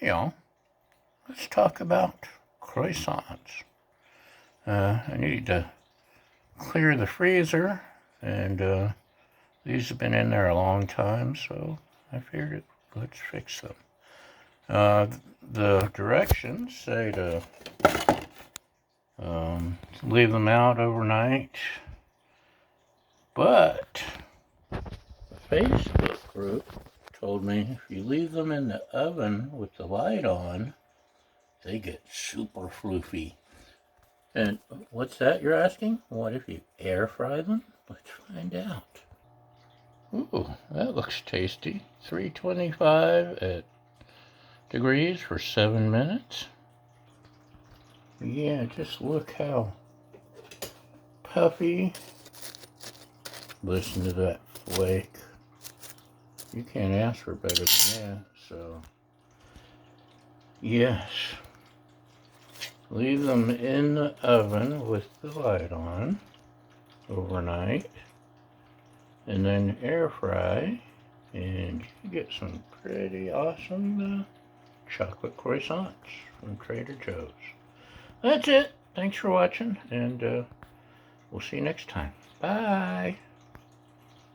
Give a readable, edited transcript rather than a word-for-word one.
Hey y'all, let's talk about croissants. I need to clear the freezer, and these have been in there a long time, so I figured let's fix them. The directions say to leave them out overnight, but the Facebook group told me if you leave them in the oven with the light on, they get super floofy. And what's that you're asking? What if you air fry them? Let's find out. Ooh, that looks tasty. 325 at degrees for 7 minutes. Yeah, just look how puffy. Listen to that flake. You can't ask for better than that, so yes. Leave them in the oven with the light on overnight, and then air fry, and you get some pretty awesome chocolate croissants from Trader Joe's. That's it. Thanks for watching, and we'll see you next time. Bye.